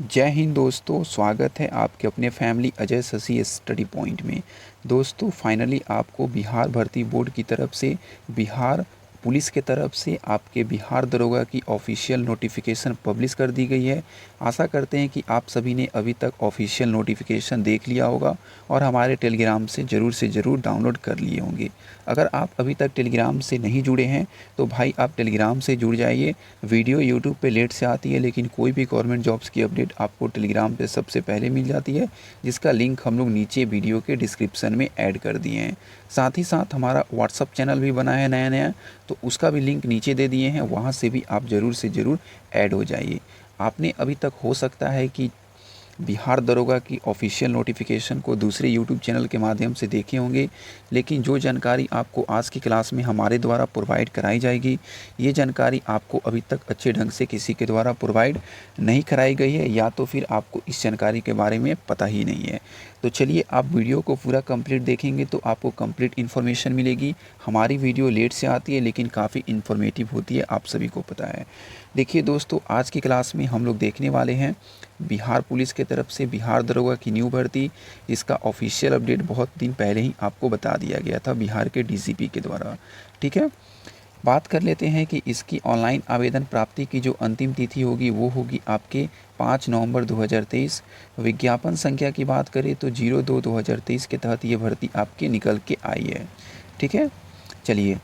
जय हिंद दोस्तों, स्वागत है आपके अपने family Ajay Shashi study point में। दोस्तों फाइनली आपको बिहार भर्ती बोर्ड की तरफ से, बिहार पुलिस के तरफ से आपके बिहार दरोगा की ऑफिशियल नोटिफिकेशन पब्लिश कर दी गई है। आशा करते हैं कि आप सभी ने अभी तक ऑफिशियल नोटिफिकेशन देख लिया होगा और हमारे टेलीग्राम से ज़रूर डाउनलोड कर लिए होंगे। अगर आप अभी तक टेलीग्राम से नहीं जुड़े हैं तो भाई आप टेलीग्राम से जुड़ जाइए। वीडियो यूट्यूब पे लेट से आती है, लेकिन कोई भी गवर्नमेंट जॉब्स की अपडेट आपको टेलीग्राम पे सबसे पहले मिल जाती है, जिसका लिंक हम लोग नीचे वीडियो के डिस्क्रिप्शन में ऐड कर दिए हैं। साथ ही साथ हमारा व्हाट्सअप चैनल भी बना है नया, तो उसका भी लिंक नीचे दे दिए हैं, वहाँ से भी आप ज़रूर से ज़रूर ऐड हो जाइए। आपने अभी तक हो सकता है कि बिहार दरोगा की ऑफिशियल नोटिफिकेशन को दूसरे यूट्यूब चैनल के माध्यम से देखे होंगे, लेकिन जो जानकारी आपको आज की क्लास में हमारे द्वारा प्रोवाइड कराई जाएगी, ये जानकारी आपको अभी तक अच्छे ढंग से किसी के द्वारा प्रोवाइड नहीं कराई गई है, या तो फिर आपको इस जानकारी के बारे में पता ही नहीं है। तो चलिए, आप वीडियो को पूरा कंप्लीट देखेंगे तो आपको कंप्लीट इन्फॉर्मेशन मिलेगी। हमारी वीडियो लेट से आती है लेकिन काफ़ी इन्फॉर्मेटिव होती है, आप सभी को पता है। देखिए दोस्तों, आज की क्लास में हम लोग देखने वाले हैं बिहार पुलिस के तरफ से बिहार दरोगा की न्यू भर्ती। इसका ऑफिशियल अपडेट बहुत दिन पहले ही आपको बता दिया गया था बिहार के डीसीपी के द्वारा। ठीक है, बात कर लेते हैं कि इसकी ऑनलाइन आवेदन प्राप्ति की जो अंतिम तिथि होगी वो होगी आपके 5 नवंबर 2023। विज्ञापन संख्या की बात करें तो 02/2023 के तहत ये भर्ती आपके निकल के आई है। ठीक है, चलिए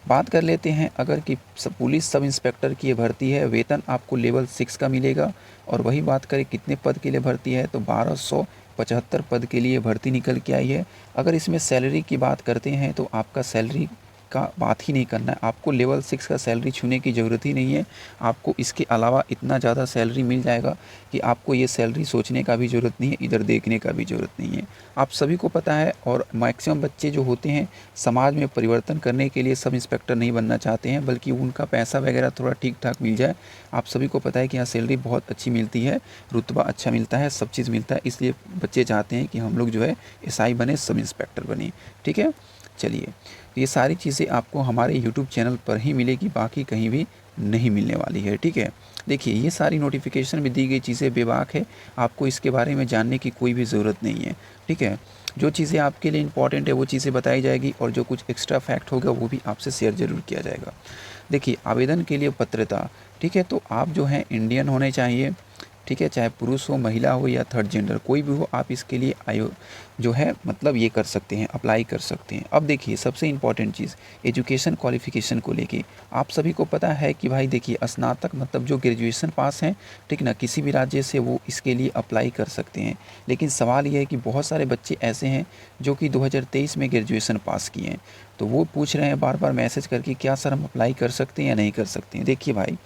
बात कर लेते हैं। अगर कि पुलिस सब इंस्पेक्टर की ये भर्ती है, वेतन आपको लेवल 6 का मिलेगा। और वही बात करें कितने पद के लिए भर्ती है, तो 1275 पद के लिए भर्ती निकल के आई है। अगर इसमें सैलरी की बात करते हैं तो आपका सैलरी का बात ही नहीं करना है, आपको लेवल 6 का सैलरी छूने की ज़रूरत ही नहीं है। आपको इसके अलावा इतना ज़्यादा सैलरी मिल जाएगा कि आपको ये सैलरी सोचने का भी ज़रूरत नहीं है, इधर देखने का भी ज़रूरत नहीं है। आप सभी को पता है, और मैक्सिमम बच्चे जो होते हैं समाज में परिवर्तन करने के लिए सब इंस्पेक्टर नहीं बनना चाहते हैं, बल्कि उनका पैसा वगैरह थोड़ा ठीक ठाक मिल जाए। आप सभी को पता है कि यहाँ सैलरी बहुत अच्छी मिलती है, रुतबा अच्छा मिलता है, सब चीज़ मिलता है, इसलिए बच्चे चाहते हैं कि हम लोग जो है एसआई बने, सब इंस्पेक्टर बने। ठीक है, चलिए ये सारी चीज़ें आपको हमारे यूट्यूब चैनल पर ही मिलेगी, बाकी कहीं भी नहीं मिलने वाली है। ठीक है, देखिए ये सारी नोटिफिकेशन में दी गई चीज़ें बेबाक है, आपको इसके बारे में जानने की कोई भी ज़रूरत नहीं है। ठीक है, जो चीज़ें आपके लिए इंपॉर्टेंट है वो चीज़ें बताई जाएगी, और जो कुछ एक्स्ट्रा फैक्ट होगा वो भी आपसे शेयर ज़रूर किया जाएगा। देखिए, आवेदन के लिए पात्रता, ठीक है, तो आप जो हैं इंडियन होने चाहिए। ठीक है, चाहे पुरुष हो, महिला हो या थर्ड जेंडर कोई भी हो, आप इसके लिए जो है मतलब ये कर सकते हैं, अप्लाई कर सकते हैं। अब देखिए सबसे इम्पॉर्टेंट चीज़ एजुकेशन क्वालिफ़िकेशन को लेके, आप सभी को पता है कि भाई देखिए स्नातक मतलब जो ग्रेजुएशन पास हैं, ठीक ना, किसी भी राज्य से वो इसके लिए अप्लाई कर सकते हैं। लेकिन सवाल ये है कि बहुत सारे बच्चे ऐसे हैं जो कि 2023 में ग्रेजुएशन पास किए हैं, तो वो पूछ रहे हैं बार बार मैसेज करके, क्या सर हम अप्लाई कर सकते हैं या नहीं कर सकते हैं। देखिए भाई,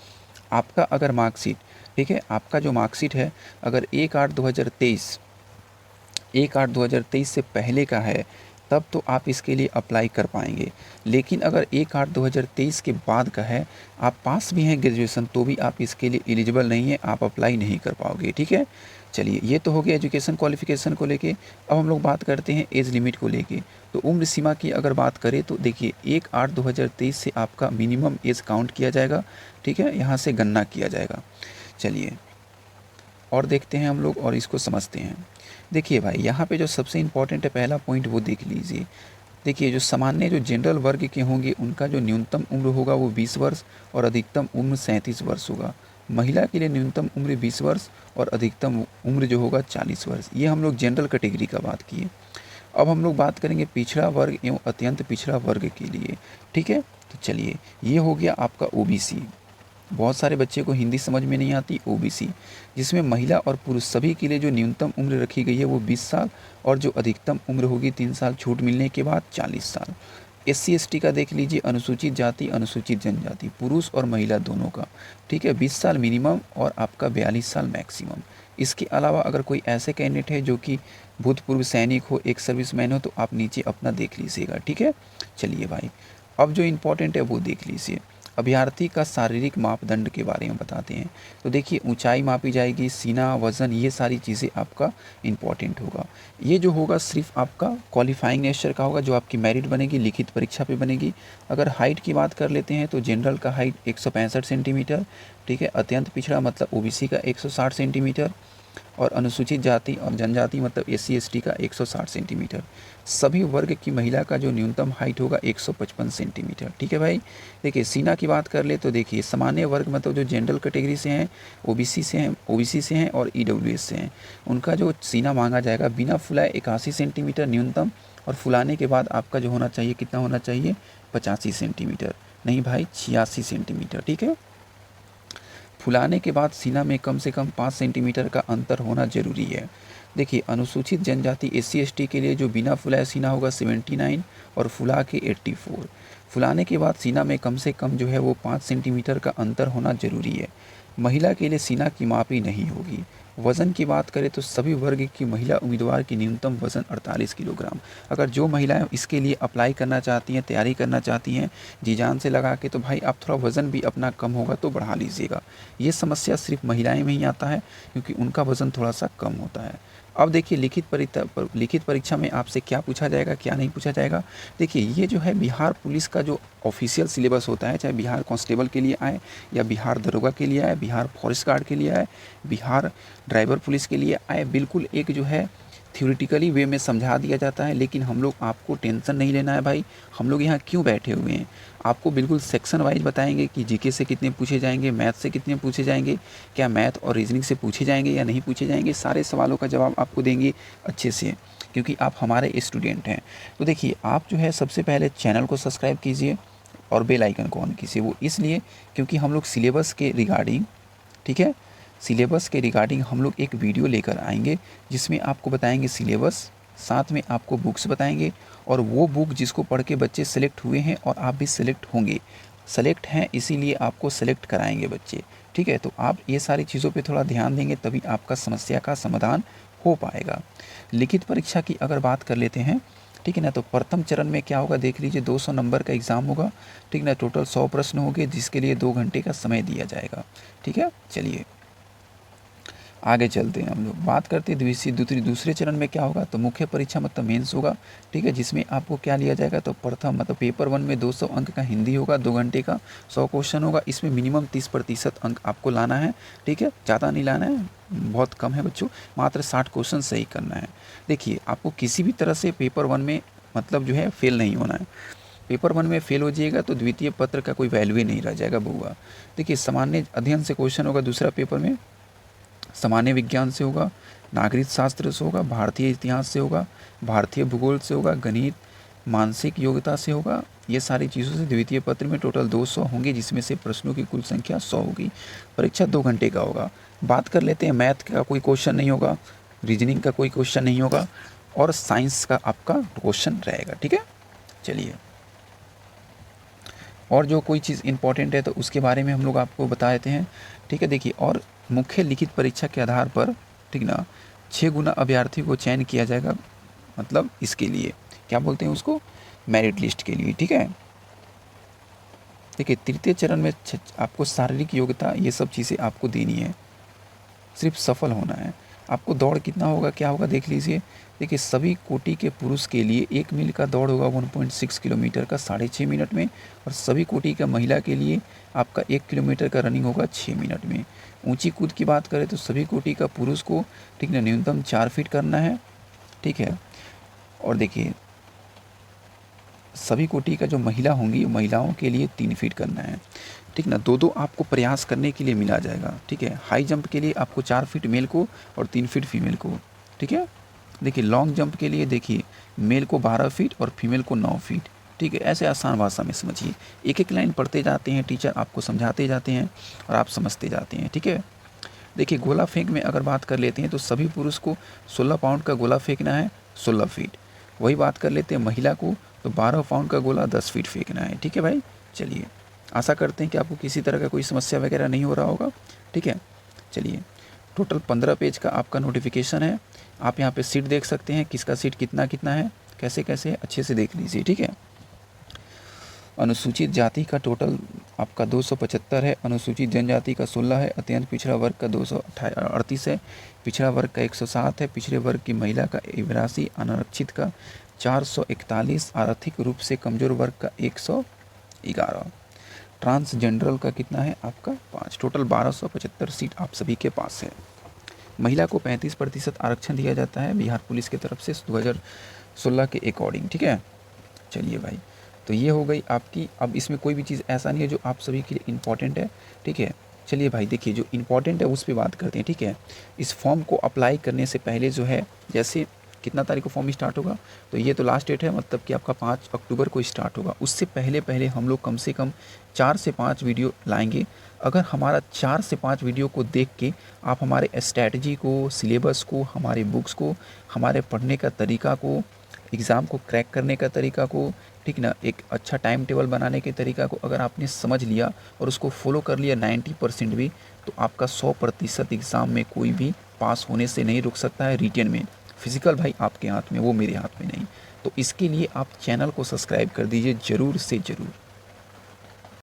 आपका अगर मार्कशीट, ठीक है, आपका जो मार्कशीट है अगर 1/8/2023 से पहले का है, तब तो आप इसके लिए अप्लाई कर पाएंगे। लेकिन अगर 1/8/2023 के बाद का है, आप पास भी हैं ग्रेजुएशन, तो भी आप इसके लिए एलिजिबल नहीं है, आप अप्लाई नहीं कर पाओगे। ठीक है, चलिए ये तो हो गया एजुकेशन क्वालिफ़िकेशन को लेके। अब हम लोग बात करते हैं एज लिमिट को लेके। तो उम्र सीमा की अगर बात करें तो देखिए 1/8/2023 से आपका मिनिमम एज काउंट किया जाएगा। ठीक है, यहाँ से गणना किया जाएगा। चलिए और देखते हैं हम लोग और इसको समझते हैं। देखिए भाई, यहाँ पे जो सबसे इम्पोर्टेंट है पहला पॉइंट वो देख लीजिए। देखिए जो सामान्य जो जनरल वर्ग के होंगे उनका जो न्यूनतम उम्र होगा वो 20 वर्ष और अधिकतम उम्र 37 वर्ष होगा। महिला के लिए न्यूनतम उम्र 20 वर्ष और अधिकतम उम्र जो होगा 40 वर्ष। ये हम लोग जनरल कैटेगरी का बात किए। अब हम लोग बात करेंगे पिछड़ा वर्ग एवं अत्यंत पिछड़ा वर्ग के लिए। ठीक है, तो चलिए ये हो गया आपका ओबीसी। बहुत सारे बच्चे को हिंदी समझ में नहीं आती, ओबीसी, जिसमें महिला और पुरुष सभी के लिए जो न्यूनतम उम्र रखी गई है वो 20 साल और जो अधिकतम उम्र होगी 3 साल छूट मिलने के बाद 40 साल। एससी एसटी का देख लीजिए, अनुसूचित जाति अनुसूचित जनजाति, पुरुष और महिला दोनों का। ठीक है, 20 साल मिनिमम और आपका 42 साल मैक्सिमम। इसके अलावा अगर कोई ऐसे कैंडिडेट है जो कि भूतपूर्व सैनिक हो, एक सर्विसमैन हो, तो आप नीचे अपना देख लीजिएगा। ठीक है, चलिए भाई, अब जो इम्पोर्टेंट है वो देख लीजिए। अभ्यर्थी का शारीरिक मापदंड के बारे में बताते हैं। तो देखिए ऊंचाई मापी जाएगी, सीना, वज़न, ये सारी चीज़ें आपका इम्पॉर्टेंट होगा। ये जो होगा सिर्फ आपका क्वालिफाइंग नेचर का होगा, जो आपकी मेरिट बनेगी, लिखित परीक्षा पे बनेगी। अगर हाइट की बात कर लेते हैं तो जनरल का हाइट 165 सेंटीमीटर, ठीक है, अत्यंत पिछड़ा मतलब ओबीसी का 160 सेंटीमीटर, और अनुसूचित जाति और जनजाति मतलब एससी एसटी का 160 सेंटीमीटर। सभी वर्ग की महिला का जो न्यूनतम हाइट होगा 155 सेंटीमीटर। ठीक है भाई। देखिए सीना की बात कर ले तो देखिए सामान्य वर्ग मतलब जो जनरल कैटेगरी से हैं, ओबीसी से हैं और ईडब्ल्यूएस से हैं, उनका जो सीना मांगा जाएगा बिना फुलाए 81 सेंटीमीटर न्यूनतम, और फुलाने के बाद आपका जो होना चाहिए कितना होना चाहिए 85 सेंटीमीटर, नहीं भाई 86 सेंटीमीटर। ठीक है। फुलाने के बाद सीना में कम से कम 5 सेंटीमीटर का अंतर होना जरूरी है। देखिए अनुसूचित जनजाति एससी एसटी के लिए जो बिना फुलाए सीना होगा 79 और फुला के 84। फुलाने के बाद सीना में कम से कम जो है वो 5 सेंटीमीटर का अंतर होना जरूरी है। महिला के लिए सीना की मापी नहीं होगी। वज़न की बात करें तो सभी वर्ग की महिला उम्मीदवार की न्यूनतम वज़न 48 किलोग्राम। अगर जो महिलाएं इसके लिए अप्लाई करना चाहती हैं, तैयारी करना चाहती हैं जी जान से लगा के, तो भाई आप थोड़ा वज़न भी अपना कम होगा तो बढ़ा लीजिएगा। ये समस्या सिर्फ महिलाएं में ही आता है क्योंकि उनका वज़न थोड़ा सा कम होता है। अब देखिए लिखित परीक्षा में आपसे क्या पूछा जाएगा क्या नहीं पूछा जाएगा। देखिए ये जो है बिहार पुलिस का जो ऑफिशियल सिलेबस होता है, चाहे बिहार कांस्टेबल के लिए आए या बिहार दरोगा के लिए आए, बिहार फॉरेस्ट गार्ड के लिए आए, बिहार ड्राइवर पुलिस के लिए आए, बिल्कुल एक जो है थ्योरेटिकली वे में समझा दिया जाता है। लेकिन हम लोग आपको टेंशन नहीं लेना है भाई, हम लोग यहाँ क्यों बैठे हुए हैं, आपको बिल्कुल सेक्शन वाइज बताएंगे कि जीके से कितने पूछे जाएंगे, मैथ से कितने पूछे जाएंगे, क्या मैथ और रीजनिंग से पूछे जाएंगे या नहीं पूछे जाएंगे, सारे सवालों का जवाब आपको देंगे अच्छे से, क्योंकि आप हमारे स्टूडेंट हैं। तो देखिए आप जो है सबसे पहले चैनल को सब्सक्राइब कीजिए और बेल आइकन को ऑन कीजिए। वो इसलिए क्योंकि हम लोग सिलेबस के रिगार्डिंग, ठीक है, सिलेबस के रिगार्डिंग हम लोग एक वीडियो लेकर आएंगे जिसमें आपको बताएंगे सिलेबस, साथ में आपको बुक्स बताएंगे, और वो बुक जिसको पढ़ के बच्चे सेलेक्ट हुए हैं और आप भी सेलेक्ट होंगे, सेलेक्ट हैं इसीलिए आपको सेलेक्ट कराएंगे बच्चे। ठीक है, तो आप ये सारी चीज़ों पे थोड़ा ध्यान देंगे तभी आपका समस्या का समाधान हो पाएगा। लिखित परीक्षा की अगर बात कर लेते हैं, ठीक है ना, तो प्रथम चरण में क्या होगा देख लीजिए, 200 नंबर का एग्ज़ाम होगा। ठीक ना, टोटल 100 प्रश्न होंगे जिसके लिए 2 घंटे का समय दिया जाएगा। ठीक है, चलिए आगे चलते हैं। हम लोग बात करते हैं दूसरे चरण में क्या होगा, तो मुख्य परीक्षा मतलब मेंस होगा। ठीक है, जिसमें आपको क्या लिया जाएगा, तो प्रथम मतलब पेपर 1 में 200 अंक का हिंदी होगा, 2 घंटे का 100 क्वेश्चन होगा। इसमें मिनिमम 30% अंक आपको लाना है। ठीक है, ज़्यादा नहीं लाना है, बहुत कम है बच्चों, मात्र 60 क्वेश्चन सही करना है। देखिए आपको किसी भी तरह से पेपर 1 में मतलब जो है फेल नहीं होना है। पेपर 1 में फेल हो जाइएगा तो द्वितीय पत्र का कोई वैल्यू ही नहीं रह जाएगा बउआ। देखिए सामान्य अध्ययन से क्वेश्चन होगा दूसरा पेपर में, सामान्य विज्ञान से होगा, नागरिक शास्त्र से होगा, भारतीय इतिहास से होगा, भारतीय भूगोल से होगा, गणित, मानसिक योग्यता से होगा। ये सारी चीज़ों से द्वितीय पत्र में टोटल 200 होंगे, जिसमें से प्रश्नों की कुल संख्या 100 होगी। परीक्षा 2 घंटे का होगा। बात कर लेते हैं, मैथ का कोई क्वेश्चन नहीं होगा, रीजनिंग का कोई क्वेश्चन नहीं होगा, और साइंस का आपका क्वेश्चन रहेगा। ठीक है, चलिए और जो कोई चीज़ इंपॉर्टेंट है तो उसके बारे में हम लोग आपको बता देते हैं। ठीक है, देखिए और मुख्य लिखित परीक्षा के आधार पर, ठीक ना, 6 गुना अभ्यर्थी को चयन किया जाएगा, मतलब इसके लिए क्या बोलते हैं उसको, मेरिट लिस्ट के लिए। ठीक है, देखिए तृतीय चरण में आपको शारीरिक योग्यता ये सब चीज़ें आपको देनी है, सिर्फ सफल होना है। आपको दौड़ कितना होगा क्या होगा देख लीजिए। देखिए सभी कोटि के पुरुष के लिए 1 मील का दौड़ होगा 1.6 किलोमीटर का 6.5 मिनट में, और सभी कोटि का महिला के लिए आपका 1 किलोमीटर का रनिंग होगा 6 मिनट में। ऊंची कूद की बात करें तो सभी कोटि का पुरुष को, ठीक ना, न्यूनतम 4 फीट करना है। ठीक है, और देखिए सभी कोटि का जो महिला होंगी महिलाओं के लिए 3 फीट करना है। ठीक ना, 2-2 आपको प्रयास करने के लिए मिला जाएगा। ठीक है, हाई जंप के लिए आपको 4 फीट मेल को और 3 फीट फीमेल को। ठीक है, देखिए लॉन्ग जंप के लिए देखिए मेल को 12 फीट और फीमेल को 9 फीट। ठीक है, ऐसे आसान भाषा में समझिए, एक एक लाइन पढ़ते जाते हैं, टीचर आपको समझाते जाते हैं और आप समझते जाते हैं। ठीक है, देखिए गोला फेंक में अगर बात कर लेते हैं तो सभी पुरुष को 16 पाउंड का गोला फेंकना है 16 फीट। वही बात कर लेते हैं महिला को, तो 12 पाउंड का गोला 10 फीट फेंकना है। ठीक है भाई, चलिए आशा करते हैं कि आपको किसी तरह का कोई समस्या वगैरह नहीं हो रहा होगा। ठीक है, चलिए टोटल 15 पेज का आपका नोटिफिकेशन है। आप यहाँ पे सीट देख सकते हैं, किसका सीट कितना कितना है, कैसे कैसे अच्छे से देख लीजिए। ठीक है, अनुसूचित जाति का टोटल आपका 275 है, अनुसूचित जनजाति का 16 है, अत्यंत पिछड़ा वर्ग का 238 है, पिछड़ा वर्ग का 107 है, पिछड़े वर्ग की महिला का 82, अनारक्षित का 441, आर्थिक रूप से कमज़ोर वर्ग का 111, ट्रांसजेंडरल का कितना है आपका 5। टोटल 1275 सीट आप सभी के पास है। महिला को 35% आरक्षण दिया जाता है बिहार पुलिस की तरफ से 2016 के अकॉर्डिंग, ठीक है। चलिए भाई, तो ये हो गई आपकी। अब इसमें कोई भी चीज़ ऐसा नहीं है जो आप सभी के लिए इम्पॉर्टेंट है, ठीक है। चलिए भाई देखिए, जो इम्पॉर्टेंट है उस पर बात करते हैं, ठीक है। इस फॉर्म को अप्लाई करने से पहले जो है, जैसे कितना तारीख को फॉर्म स्टार्ट होगा, तो ये तो लास्ट डेट है, मतलब कि आपका 5 अक्टूबर को स्टार्ट होगा। उससे पहले पहले हम लोग कम से कम 4 से 5 वीडियो लाएंगे। अगर हमारा 4 से 5 वीडियो को देख के आप हमारे स्ट्रैटेजी को, सिलेबस को, हमारे बुक्स को, हमारे पढ़ने का तरीका को, एग्ज़ाम को क्रैक करने का तरीका को, ठीक ना, एक अच्छा टाइम टेबल बनाने के तरीका को अगर आपने समझ लिया और उसको फॉलो कर लिया 90% भी, तो आपका 100% एग्ज़ाम में कोई भी पास होने से नहीं रुक सकता है रिटेन में। फिज़िकल भाई आपके हाथ में, वो मेरे हाथ में नहीं। तो इसके लिए आप चैनल को सब्सक्राइब कर दीजिए ज़रूर से ज़रूर।